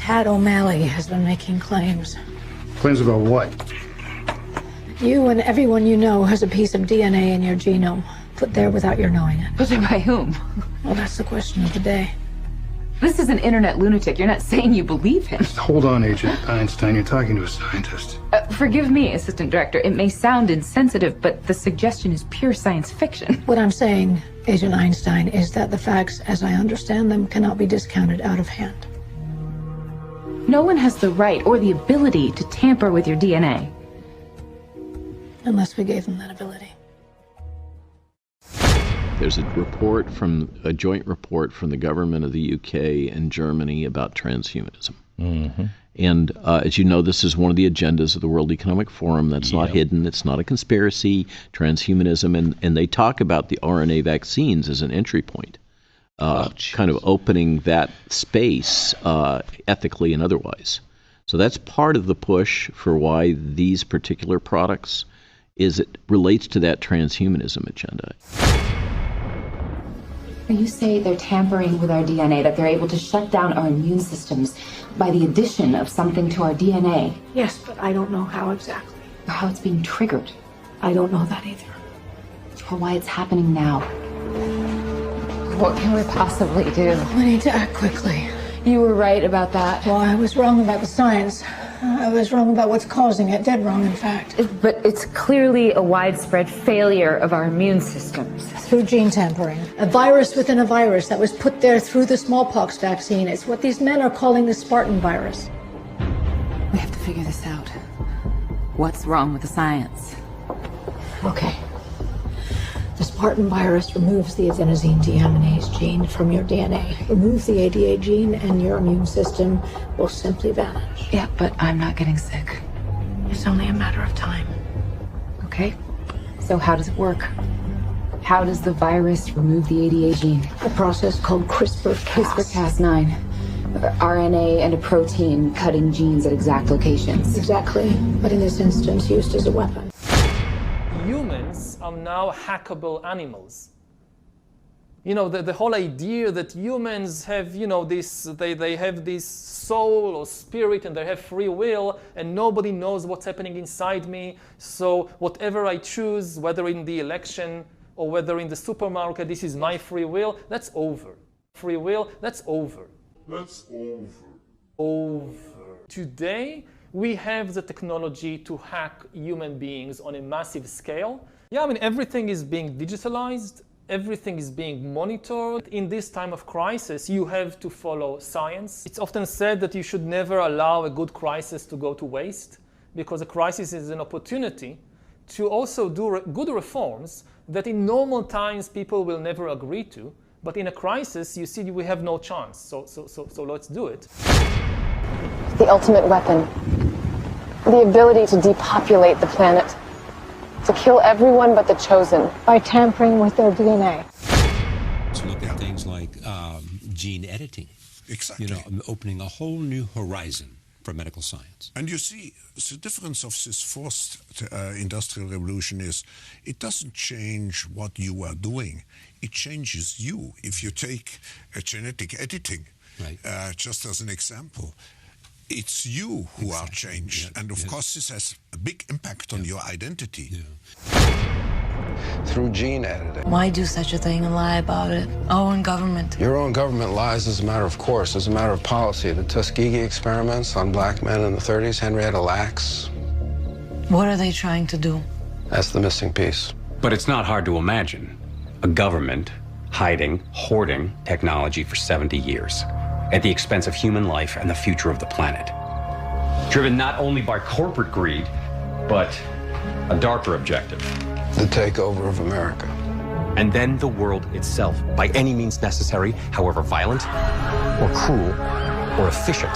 Pat O'Malley has been making claims. Claims about what? You and everyone you know has a piece of DNA in your genome, put there without your knowing it. Put there by whom? Well, that's the question of the day. This is an internet lunatic. You're not saying you believe him. Hold on, Agent Einstein. You're talking to a scientist. Forgive me, Assistant Director. It may sound insensitive, but the suggestion is pure science fiction. What I'm saying, Agent Einstein, is that the facts, as I understand them, cannot be discounted out of hand. No one has the right or the ability to tamper with your DNA. Unless we gave them that ability. There's a joint report from the government of the UK and Germany about transhumanism. Mm-hmm. And as you know, this is one of the agendas of the World Economic Forum. That's not hidden. It's not a conspiracy, transhumanism. And they talk about the RNA vaccines as an entry point, kind of opening that space ethically and otherwise. So that's part of the push for why these particular products is it relates to that transhumanism agenda. You say they're tampering with our DNA, that they're able to shut down our immune systems by the addition of something to our DNA. Yes, but I don't know how exactly. Or how it's being triggered. I don't know that either. Or why it's happening now. What can we possibly do? We need to act quickly. You were right about that. Well, I was wrong about the science. I was wrong about what's causing it. Dead wrong, in fact. But it's clearly a widespread failure of our immune systems. Through gene tampering. A virus within a virus that was put there through the smallpox vaccine. It's what these men are calling the Spartan virus. We have to figure this out. What's wrong with the science? Okay. The Spartan virus removes the adenosine deaminase gene from your DNA. Remove the ADA gene and your immune system will simply vanish. Yeah, but I'm not getting sick. It's only a matter of time. Okay. So how does it work? How does the virus remove the ADA gene? A process called CRISPR-Cas. CRISPR-Cas9. RNA and a protein cutting genes at exact locations. Exactly. But in this instance, used as a weapon. Humans are now hackable animals. You know, the whole idea that humans have, you know, they have this soul or spirit and they have free will and nobody knows what's happening inside me. So whatever I choose, whether in the election or whether in the supermarket, this is my free will, that's over. Free will, that's over. That's over. Over. Today, we have the technology to hack human beings on a massive scale. Yeah, I mean, everything is being digitalized. Everything is being monitored. In this time of crisis, you have to follow science. It's often said that you should never allow a good crisis to go to waste, because a crisis is an opportunity to also do good reforms that in normal times people will never agree to. But in a crisis, you see, we have no chance. So let's do it. The ultimate weapon. The ability to depopulate the planet. To kill everyone but the chosen. By tampering with their DNA. To look at things like gene editing. Exactly. You know, opening a whole new horizon for medical science. And you see, the difference of this fourth industrial revolution is it doesn't change what you are doing. It changes you. If you take genetic editing, right. Just as an example, it's you who are changed. Yeah. And of course, this has a big impact on your identity. Yeah. Through gene editing. Why do such a thing and lie about it? Our own government. Your own government lies as a matter of course, as a matter of policy. The Tuskegee experiments on black men in the 30s, Henrietta Lacks. What are they trying to do? That's the missing piece. But it's not hard to imagine a government hiding, hoarding technology for 70 years at the expense of human life and the future of the planet. Driven not only by corporate greed, but a darker objective. The takeover of America. And then the world itself, by any means necessary, however violent, or cruel, or efficient.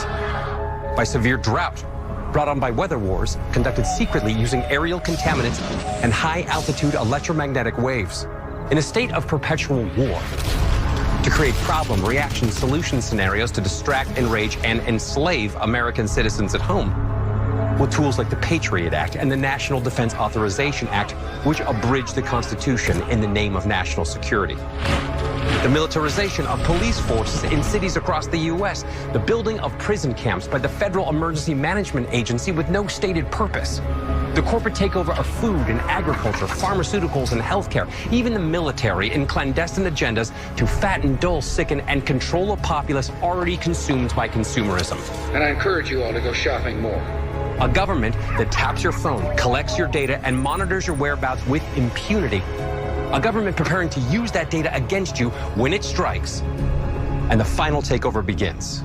By severe drought, brought on by weather wars, conducted secretly using aerial contaminants and high-altitude electromagnetic waves. In a state of perpetual war, to create problem, reaction, solution scenarios to distract, enrage, and enslave American citizens at home. with tools like the Patriot Act and the National Defense Authorization Act, which abridge the Constitution in the name of national security. The militarization of police forces in cities across the U.S., the building of prison camps by the Federal Emergency Management Agency with no stated purpose, the corporate takeover of food and agriculture, pharmaceuticals and healthcare, even the military in clandestine agendas to fatten, dull, sicken, and control a populace already consumed by consumerism. And I encourage you all to go shopping more. A government that taps your phone, collects your data, and monitors your whereabouts with impunity. A government preparing to use that data against you when it strikes. And the final takeover begins.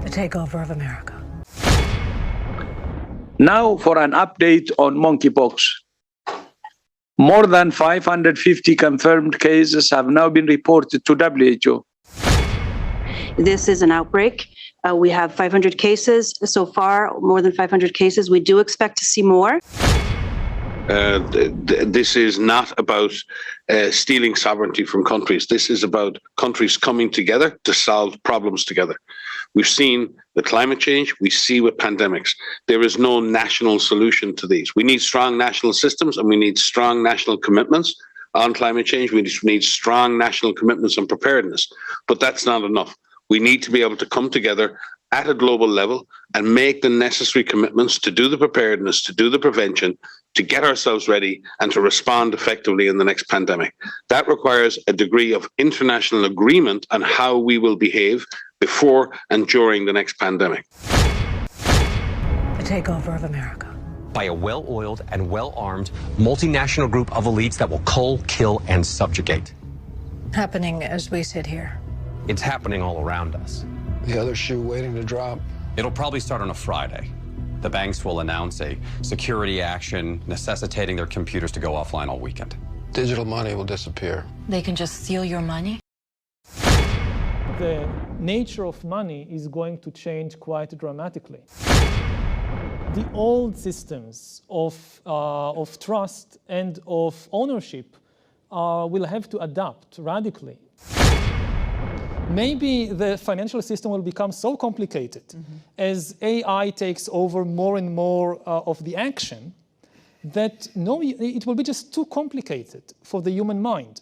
The takeover of America. Now for an update on monkeypox. More than 550 confirmed cases have now been reported to WHO. This is an outbreak. We have 500 cases so far, more than 500 cases. We do expect to see more. This is not about stealing sovereignty from countries. This is about countries coming together to solve problems together. We've seen with climate change, we see with pandemics. There is no national solution to these. We need strong national systems and we need strong national commitments on climate change. We need strong national commitments on preparedness. But that's not enough. We need to be able to come together at a global level and make the necessary commitments to do the preparedness, to do the prevention, to get ourselves ready and to respond effectively in the next pandemic. That requires a degree of international agreement on how we will behave before and during the next pandemic. The takeover of America. By a well-oiled and well-armed multinational group of elites that will cull, kill, and subjugate. Happening as we sit here. It's happening all around us. The other shoe waiting to drop. It'll probably start on a Friday. The banks will announce a security action necessitating their computers to go offline all weekend. Digital money will disappear. They can just steal your money? The nature of money is going to change quite dramatically. The old systems of trust and of ownership will have to adapt radically. Maybe the financial system will become so complicated as AI takes over more and more of the action that it will be just too complicated for the human mind.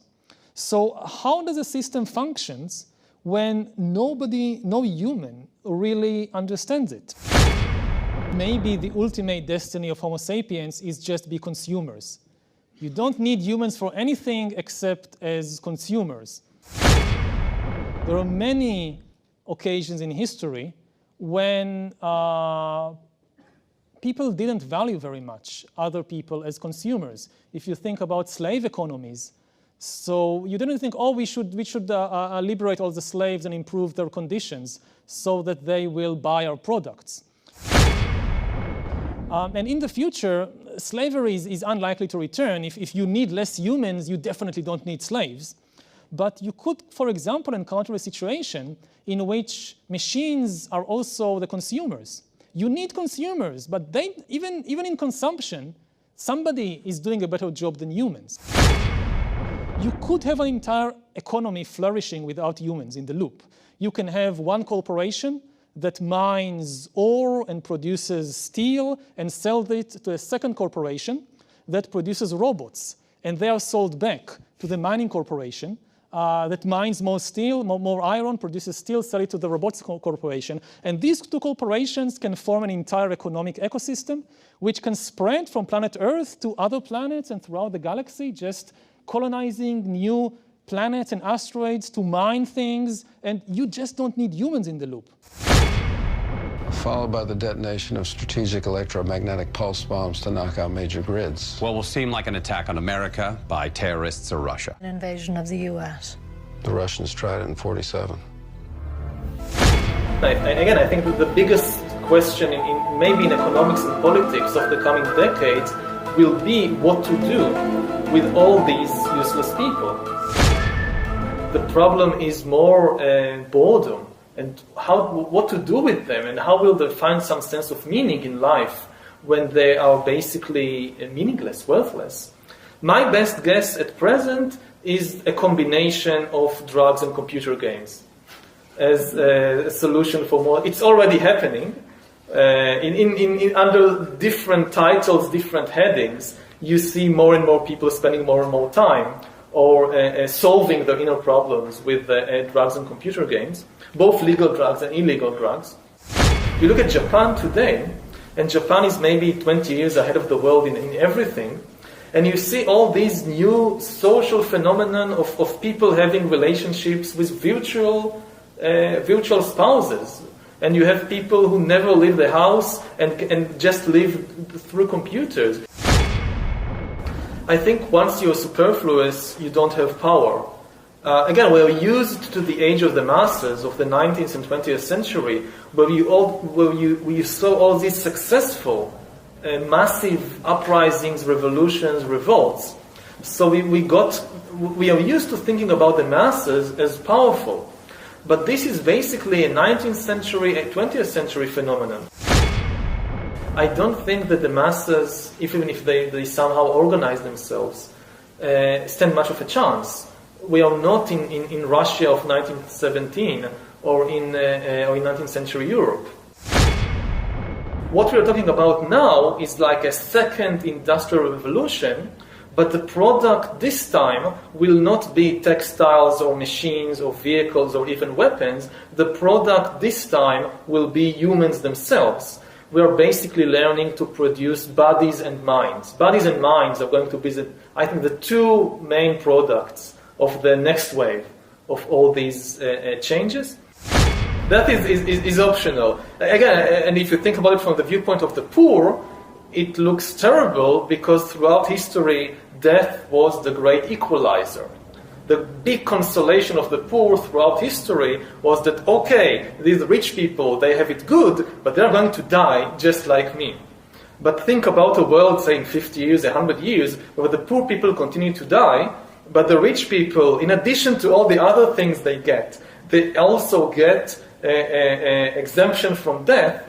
So how does a system functions when no human really understands it? Maybe the ultimate destiny of Homo sapiens is just be consumers. You don't need humans for anything except as consumers. There are many occasions in history when people didn't value very much other people as consumers. If you think about slave economies, so you didn't think, oh, we should liberate all the slaves and improve their conditions so that they will buy our products. And in the future, slavery is unlikely to return. If you need less humans, you definitely don't need slaves. But you could, for example, encounter a situation in which machines are also the consumers. You need consumers, but even in consumption, somebody is doing a better job than humans. You could have an entire economy flourishing without humans in the loop. You can have one corporation that mines ore and produces steel and sells it to a second corporation that produces robots. And they are sold back to the mining corporation that mines more steel, more iron, produces steel, sell it to the robotics corporation. And these two corporations can form an entire economic ecosystem which can spread from planet Earth to other planets and throughout the galaxy, just colonizing new planets and asteroids to mine things, and you just don't need humans in the loop. Followed by the detonation of strategic electromagnetic pulse bombs to knock out major grids. What will seem like an attack on America by terrorists or Russia. An invasion of the U.S. The Russians tried it in '47. Again, I think that the biggest question maybe in economics and politics of the coming decades will be what to do with all these useless people. The problem is more boredom and what to do with them and how will they find some sense of meaning in life when they are basically meaningless, worthless. My best guess at present is a combination of drugs and computer games as a solution for more. It's already happening, Under different titles, different headings, you see more and more people spending more and more time or solving their inner problems with drugs and computer games, both legal drugs and illegal drugs. You look at Japan today, and Japan is maybe 20 years ahead of the world in everything, and you see all these new social phenomenon of people having relationships with virtual spouses. And you have people who never leave the house and just live through computers. I think once you're superfluous, you don't have power. Again, we're used to the age of the masses of the 19th and 20th century, where you saw all these successful, massive uprisings, revolutions, revolts. So we are used to thinking about the masses as powerful. But this is basically a 19th century, a 20th century phenomenon. I don't think that the masses, even if they somehow organize themselves, stand much of a chance. We are not in Russia of 1917 or in 19th century Europe. What we are talking about now is like a second industrial revolution, but the product this time will not be textiles or machines or vehicles or even weapons. The product this time will be humans themselves. We are basically learning to produce bodies and minds. Bodies and minds are going to be, I think, the two main products of the next wave of all these changes. That is optional. Again, and if you think about it from the viewpoint of the poor, it looks terrible because throughout history, death was the great equalizer. The big consolation of the poor throughout history was that, okay, these rich people, they have it good, but they're going to die just like me. But think about a world, say, in 50 years, 100 years, where the poor people continue to die, but the rich people, in addition to all the other things they also get exemption from death.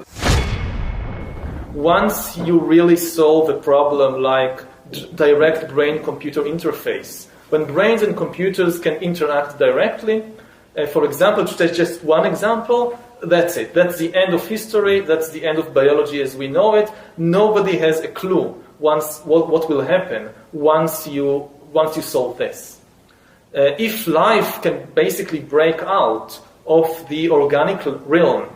Once you really solve a problem like direct brain-computer interface, when brains and computers can interact directly, for example, to take just one example, that's it. That's the end of history. That's the end of biology as we know it. Nobody has a clue what will happen once you solve this. If life can basically break out of the organic realm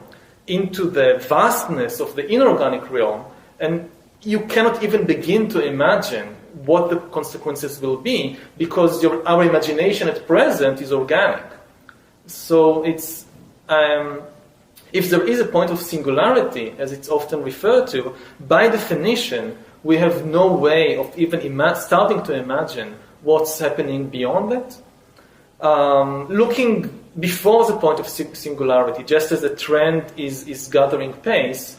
into the vastness of the inorganic realm, and you cannot even begin to imagine what the consequences will be because our imagination at present is organic. So it's if there is a point of singularity, as it's often referred to, by definition, we have no way of even starting to imagine what's happening beyond that. Looking before the point of singularity, just as the trend is gathering pace,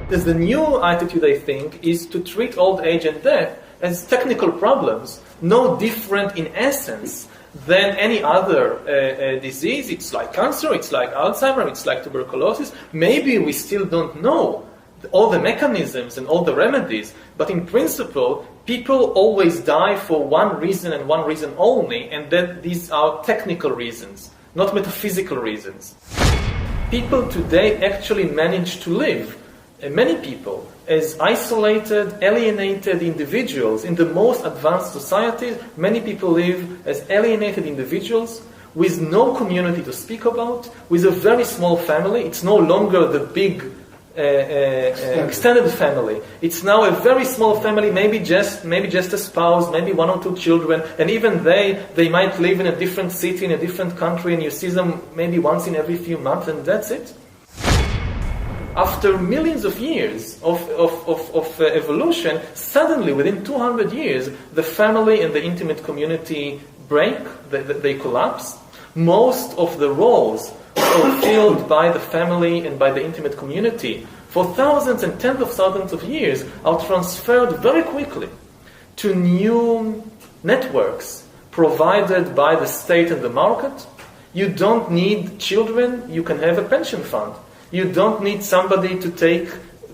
the new attitude, I think, is to treat old age and death as technical problems, no different in essence than any other disease. It's like cancer, it's like Alzheimer's, it's like tuberculosis. Maybe we still don't know all the mechanisms and all the remedies, but in principle, people always die for one reason and one reason only, and then these are technical reasons, not metaphysical reasons. People today actually manage to live, many people, as isolated, alienated individuals. In the most advanced societies, many people live as alienated individuals with no community to speak about, with a very small family. It's no longer the big extended family. It's now a very small family, maybe just a spouse, maybe one or two children, and even they might live in a different city, in a different country, and you see them maybe once in every few months, and that's it. After millions of years of evolution, suddenly within 200 years, the family and the intimate community break, they collapse. Most of the roles fulfilled by the family and by the intimate community for thousands and tens of thousands of years are transferred very quickly to new networks provided by the state and the market. You don't need children, you can have a pension fund. You don't need somebody to take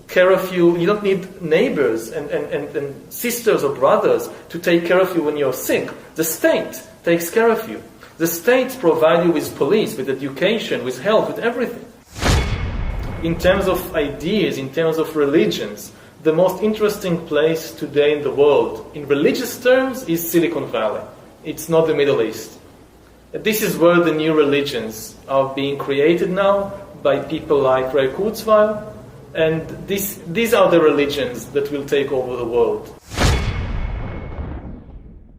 care of you. You don't need neighbors and sisters or brothers to take care of you when you're sick. The state takes care of you. The state provides you with police, with education, with health, with everything. in terms of ideas, in terms of religions, the most interesting place today in the world, in religious terms, is Silicon Valley. It's not the Middle East. This is where the new religions are being created now by people like Ray Kurzweil, and these are the religions that will take over the world.